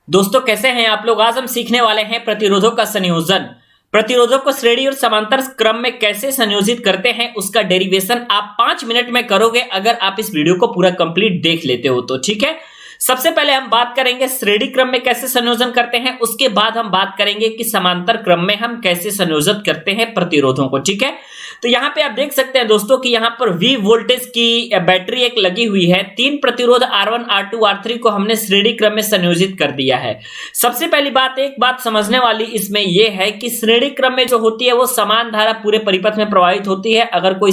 दोस्तों कैसे हैं आप लोग। आज हम सीखने वाले हैं प्रतिरोधों का संयोजन। प्रतिरोधों को श्रेणी और समांतर क्रम में कैसे संयोजित करते हैं उसका डेरिवेशन आप 5 मिनट में करोगे अगर आप इस वीडियो को पूरा कंप्लीट देख लेते हो तो। ठीक है, सबसे पहले हम बात करेंगे श्रेणी क्रम में कैसे संयोजन करते हैं, उसके बाद हम बात करेंगे कि समांतर क्रम में हम कैसे संयोजित करते हैं प्रतिरोधों को। ठीक है, तो यहां पे आप देख सकते हैं दोस्तों कि यहां पर V वोल्टेज की बैटरी एक लगी हुई है। 3 प्रतिरोध R1 R2 R3 को हमने श्रेणी क्रम में संयोजित कर दिया है। सबसे पहली बात, एक बात समझने वाली इसमें यह है कि श्रेणी क्रम में जो होती है वो समान धारा पूरे परिपथ में प्रवाहित होती है अगर कोई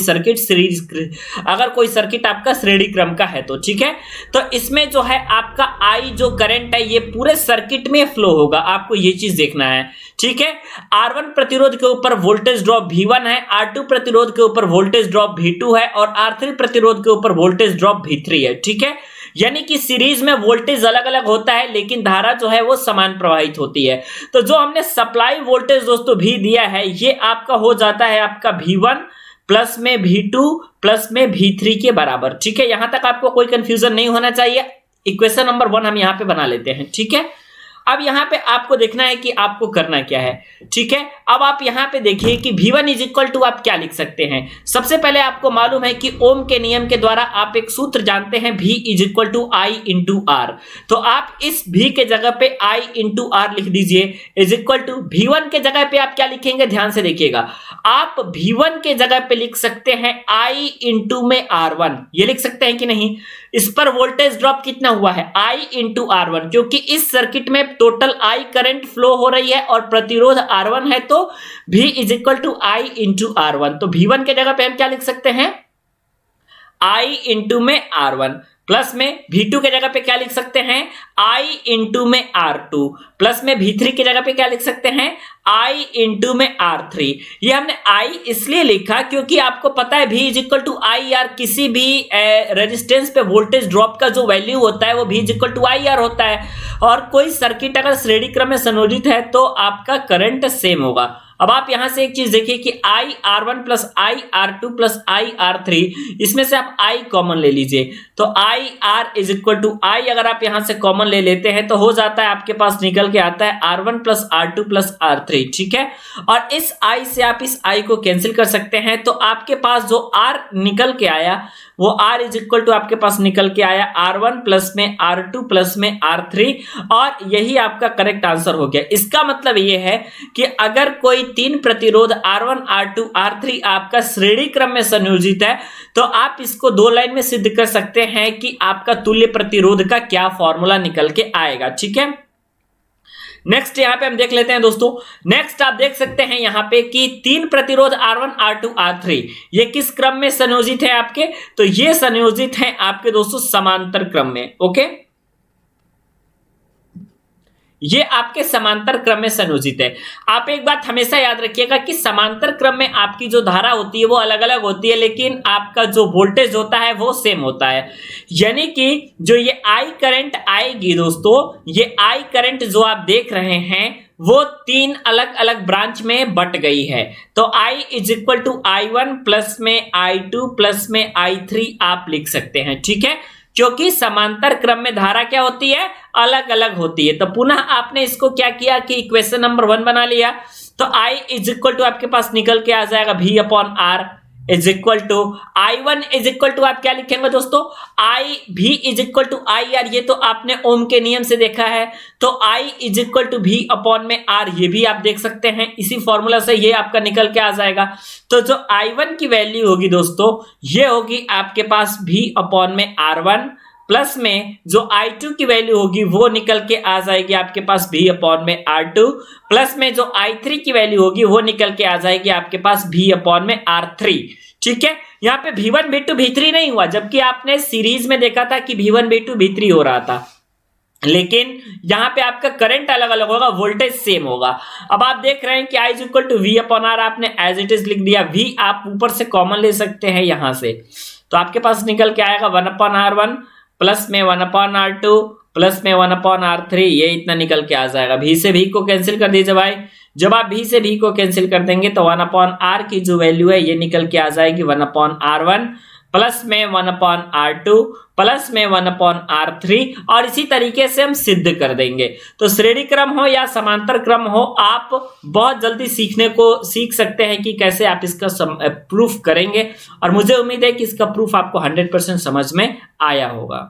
सर्किट आपका श्रेणी क्रम का है तो। ठीक है, तो इसमें जो है आपका I जो करंट है ये पूरे सर्किट में फ्लो होगा, आपको ये चीज देखना है। ठीक है, R1 प्रतिरोध के ऊपर वोल्टेज ड्रॉप V1 है, R2 प्रतिरोध के ऊपर वोल्टेज ड्रॉप V2 है और R3 प्रतिरोध के ऊपर वोल्टेज ड्रॉप V3 है। ठीक है, यानी कि सीरीज में वोल्टेज अलग अलग होता है लेकिन धारा जो है वो समान प्रवाहित होती है। तो जो हमने सप्लाई वोल्टेज दोस्तों भी दिया है ये आपका हो जाता है आपका V1 प्लस में V2 प्लस में V3 के बराबर। ठीक है, यहां तक आपको कोई कंफ्यूजन नहीं होना चाहिए। इक्वेशन नंबर 1 हम यहां पे बना लेते हैं। ठीक है, अब यहां पे आपको देखना है कि आपको करना क्या है। ठीक है, अब आप यहां पे देखिए कि V1 इज इक्वल टू आप क्या लिख सकते हैं। सबसे पहले आपको मालूम है कि ओम के नियम के द्वारा आप एक सूत्र जानते हैं V is equal to I into R. तो आप इस V के जगह पे I इंटू आर लिख दीजिए इज इक्वल टू V1 के जगह पे आप क्या लिखेंगे, ध्यान से देखिएगा। आप V1 के जगह पे लिख सकते हैं I इंटू में R1, ये लिख सकते हैं कि नहीं। इस पर वोल्टेज ड्रॉप कितना हुआ है I इंटू R1, क्योंकि इस सर्किट में टोटल I करंट फ्लो हो रही है और प्रतिरोध R1 है तो V is equal to I into R1। तो V1 के जगह पे हम क्या लिख सकते हैं I इंटू में R1 प्लस में V2 के जगह पे क्या लिख सकते हैं I इंटू में R2 प्लस में V3 की जगह पे क्या लिख सकते हैं I इंटू में R3। ये हमने I इसलिए लिखा क्योंकि आपको पता है V is equal to I R, किसी भी रेजिस्टेंस पे वोल्टेज ड्रॉप का जो वैल्यू होता है वो V is equal to I R होता है और कोई सर्किट अगर श्रेणी क्रम में संयोजित है तो आपका करंट सेम होगा। अब आप यहां से एक चीज देखिए कि I R1 plus I R2 plus I R3, इसमें से आप I कॉमन ले लीजिए तो I R is equal to I अगर आप यहां से कॉमन ले लेते हैं तो हो जाता है आपके पास निकल के आता है R1 plus R2 plus R3। ठीक है, और इस I से आप इस I को कैंसिल कर सकते हैं तो आपके पास जो R निकल के आया वो R इज इक्वल टू आपके पास निकल के आया R1 प्लस में R2 प्लस में R3 और यही आपका करेक्ट आंसर हो गया। इसका मतलब ये है कि अगर कोई 3 प्रतिरोध R1 R2 R3 आपका श्रेणी क्रम में संयोजित है तो आप इसको 2 लाइन में सिद्ध कर सकते हैं कि आपका तुल्य प्रतिरोध का क्या फॉर्मूला निकल के आएगा। ठीक है, नेक्स्ट यहां पे हम देख लेते हैं दोस्तों। नेक्स्ट आप देख सकते हैं यहां पे कि 3 प्रतिरोध R1 R2 R3 ये किस क्रम में संयोजित है आपके, तो ये संयोजित है आपके दोस्तों समांतर क्रम में। ओके, ये आपके समांतर क्रम में संयोजित है। आप एक बात हमेशा याद रखिएगा कि समांतर क्रम में आपकी जो धारा होती है वो अलग अलग होती है लेकिन आपका जो वोल्टेज होता है वो सेम होता है। यानी कि जो ये I करंट आएगी दोस्तों, ये I करंट जो आप देख रहे हैं वो 3 अलग अलग ब्रांच में बट गई है। तो I is equal to I1 plus में I2 प्लस में I3 आप लिख सकते हैं। ठीक है, क्योंकि समांतर क्रम में धारा क्या होती है, अलग अलग होती है। तो पुनः आपने इसको क्या किया कि इक्वेशन नंबर 1 बना लिया। तो I इज इक्वल टू आपके पास निकल के आ जाएगा V upon R is equal to I1 is equal to आप क्या लिखेंगे दोस्तों I V is equal to I R, ये तो आपने ओम के नियम से देखा है। तो I is equal to V upon में R, ये भी आप देख सकते हैं, इसी फॉर्मूला से ये आपका निकल के आ जाएगा। तो जो I1 की वैल्यू होगी दोस्तों ये होगी आपके पास V अपॉन में R1 प्लस में जो I2 की वैल्यू होगी वो निकल के आ जाएगी आपके पास V अपॉन में R2 प्लस में जो I3 की वैल्यू होगी वो निकल के आ जाएगी आपके पास V अपॉन में R3। ठीक है, यहाँ पे V1 V2 V3 नहीं हुआ, जबकि आपने सीरीज में देखा था कि V1 V2 V3 हो रहा था, लेकिन यहां पे आपका करंट अलग अलग होगा, वोल्टेज सेम होगा। अब आप देख रहे हैं कि I is equal to V upon R आपने एज इट इज लिख दिया, V आप ऊपर से कॉमन ले सकते हैं यहां से, तो आपके पास निकल के आएगा 1 अपॉन R1 प्लस में 1 अपॉन R2 प्लस में 1 अपॉन R3, ये इतना निकल के आ जाएगा। V से V को कैंसिल कर दीजिए भाई, जब आप V से V को कैंसिल कर देंगे तो 1 अपॉन R की जो वैल्यू है ये निकल के आ जाएगी 1 अपॉन R1 प्लस में 1/R2 प्लस में 1/R3 और इसी तरीके से हम सिद्ध कर देंगे। तो श्रेणी क्रम हो या समांतर क्रम हो, आप बहुत जल्दी सीख सकते हैं कि कैसे आप इसका प्रूफ करेंगे, और मुझे उम्मीद है कि इसका प्रूफ आपको 100% समझ में आया होगा।